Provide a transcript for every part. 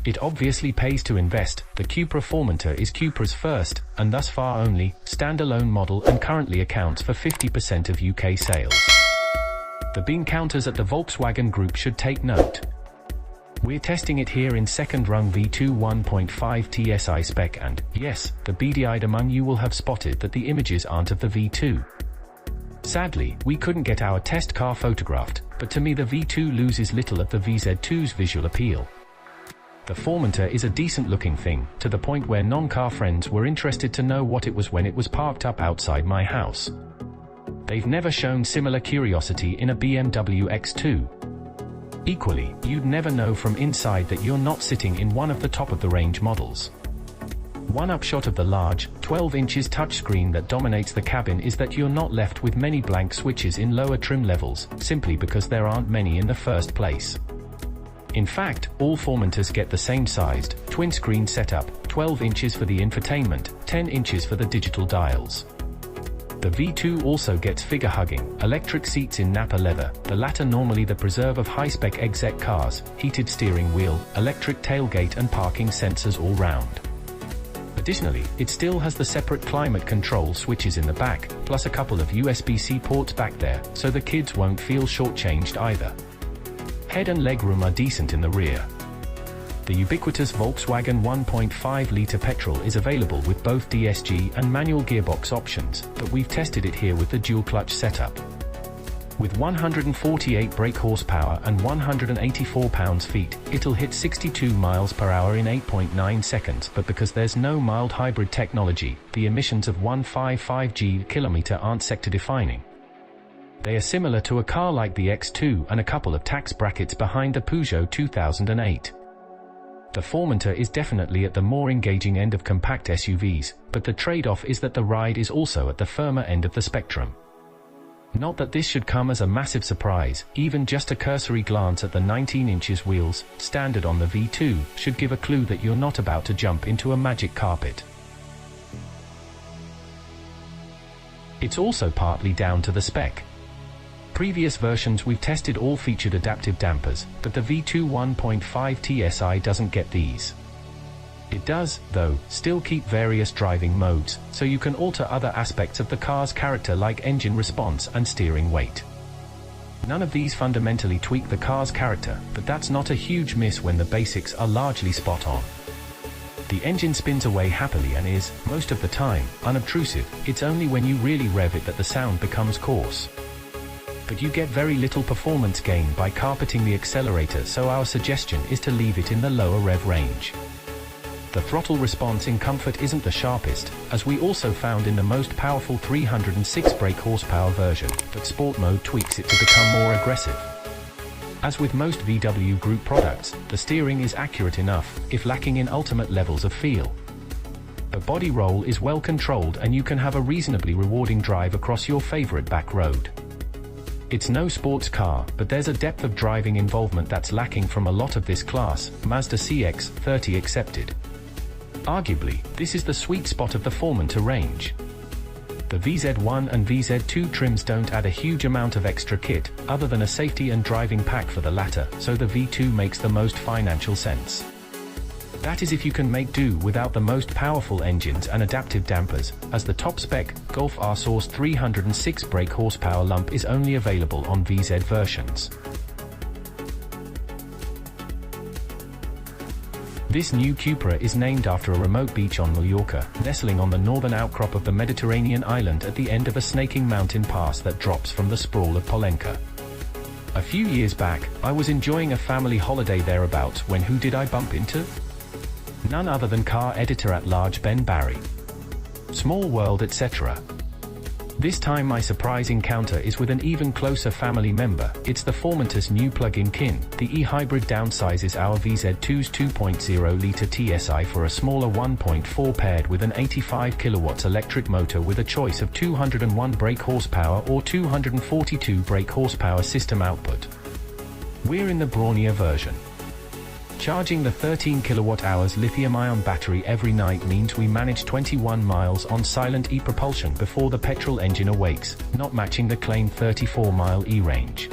It obviously pays to invest. The Cupra Formentor is Cupra's first, and thus far only, standalone model and currently accounts for 50% of UK sales. The bean counters at the Volkswagen Group should take note. We're testing it here in second rung V2 1.5 TSI spec and, yes, the beady-eyed among you will have spotted that the images aren't of the V2. Sadly, we couldn't get our test car photographed, but to me the V2 loses little of the VZ2's visual appeal. The Formentor is a decent looking thing, to the point where non-car friends were interested to know what it was when it was parked up outside my house. They've never shown similar curiosity in a BMW X2. Equally, you'd never know from inside that you're not sitting in one of the top-of-the-range models. One upshot of the large, 12 inches touchscreen that dominates the cabin is that you're not left with many blank switches in lower trim levels, simply because there aren't many in the first place. In fact, all Formentors get the same sized, twin-screen setup, 12 inches for the infotainment, 10 inches for the digital dials. The V2 also gets figure-hugging, electric seats in Napa leather, the latter normally the preserve of high-spec exec cars, heated steering wheel, electric tailgate and parking sensors all round. Additionally, it still has the separate climate control switches in the back, plus a couple of USB-C ports back there, so the kids won't feel shortchanged either. Head and legroom are decent in the rear. The ubiquitous Volkswagen 1.5-litre petrol is available with both DSG and manual gearbox options, but we've tested it here with the dual-clutch setup. With 148 brake horsepower and 184 pounds-feet, it'll hit 62 miles per hour in 8.9 seconds, but because there's no mild hybrid technology, the emissions of 155 km aren't sector-defining. They are similar to a car like the X2 and a couple of tax brackets behind the Peugeot 2008. The Formentor is definitely at the more engaging end of compact SUVs, but the trade-off is that the ride is also at the firmer end of the spectrum. Not that this should come as a massive surprise, even just a cursory glance at the 19 inches wheels, standard on the V2, should give a clue that you're not about to jump into a magic carpet. It's also partly down to the spec. Previous versions we've tested all featured adaptive dampers, but the V2 1.5 TSI doesn't get these. It does, though, still keep various driving modes, so you can alter other aspects of the car's character like engine response and steering weight. None of these fundamentally tweak the car's character, but that's not a huge miss when the basics are largely spot on. The engine spins away happily and is, most of the time, unobtrusive. It's only when you really rev it that the sound becomes coarse. But you get very little performance gain by carpeting the accelerator, so our suggestion is to leave it in the lower rev range. The throttle response in comfort isn't the sharpest, as we also found in the most powerful 306 brake horsepower version, but Sport Mode tweaks it to become more aggressive. As with most VW Group products, the steering is accurate enough, if lacking in ultimate levels of feel. The body roll is well controlled and you can have a reasonably rewarding drive across your favorite back road. It's no sports car, but there's a depth of driving involvement that's lacking from a lot of this class, Mazda CX-30 accepted. Arguably, this is the sweet spot of the Formentor range. The VZ1 and VZ2 trims don't add a huge amount of extra kit, other than a safety and driving pack for the latter, so the V2 makes the most financial sense. That is if you can make do without the most powerful engines and adaptive dampers, as the top spec, Golf R-Source 306 brake horsepower lump is only available on VZ versions. This new Cupra is named after a remote beach on Mallorca, nestling on the northern outcrop of the Mediterranean island at the end of a snaking mountain pass that drops from the sprawl of Polenka. A few years back, I was enjoying a family holiday thereabouts when who did I bump into? None other than car editor-at-large Ben Barry. Small world, etc. This time my surprise encounter is with an even closer family member. It's the Formentor's new plug-in kin. The e-hybrid downsizes our VZ2's 2.0-litre TSI for a smaller 1.4 paired with an 85 kilowatts electric motor with a choice of 201 brake horsepower or 242 brake horsepower system output. We're in the brawnier version. Charging the 13 kWh lithium-ion battery every night means we manage 21 miles on silent e-propulsion before the petrol engine awakes, not matching the claimed 34-mile e-range.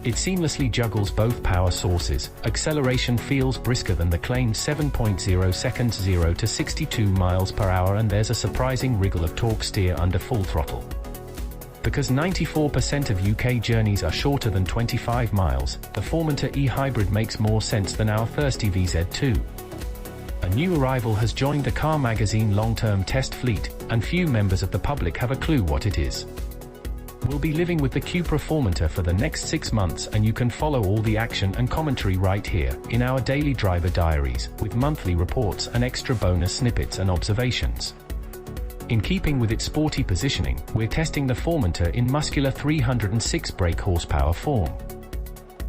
It seamlessly juggles both power sources. Acceleration feels brisker than the claimed 7.0 seconds 0 to 62 miles per hour, and there's a surprising wriggle of torque steer under full throttle. Because 94% of UK journeys are shorter than 25 miles, the Formentor e-hybrid makes more sense than our thirsty VZ2. A new arrival has joined the Car Magazine long-term test fleet, and few members of the public have a clue what it is. We'll be living with the cupra Formentor for the next 6 months, and you can follow all the action and commentary right here, in our daily driver diaries, with monthly reports and extra bonus snippets and observations. In keeping with its sporty positioning, we're testing the Formentor in muscular 306 brake horsepower form.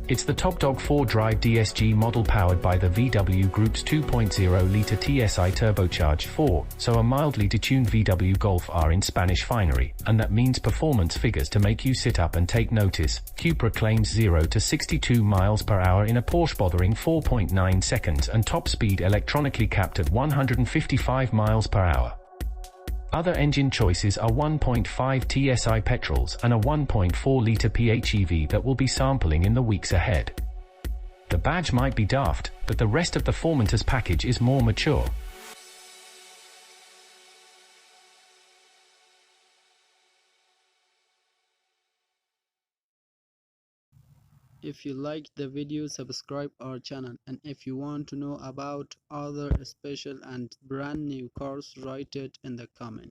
It's the top dog 4-drive DSG model powered by the VW Group's 2.0-litre TSI turbocharged 4, so a mildly detuned VW Golf R in Spanish finery, and that means performance figures to make you sit up and take notice. Cupra claims 0 to 62 miles per hour in a Porsche-bothering 4.9 seconds, and top speed electronically capped at 155 miles per hour. Other engine choices are 1.5 TSI petrols and a 1.4-litre PHEV that we'll be sampling in the weeks ahead. The badge might be daft, but the rest of the Formentor's package is more mature. If you liked the video, subscribe our channel, and if you want to know about other special and brand new cars, write it in the comment.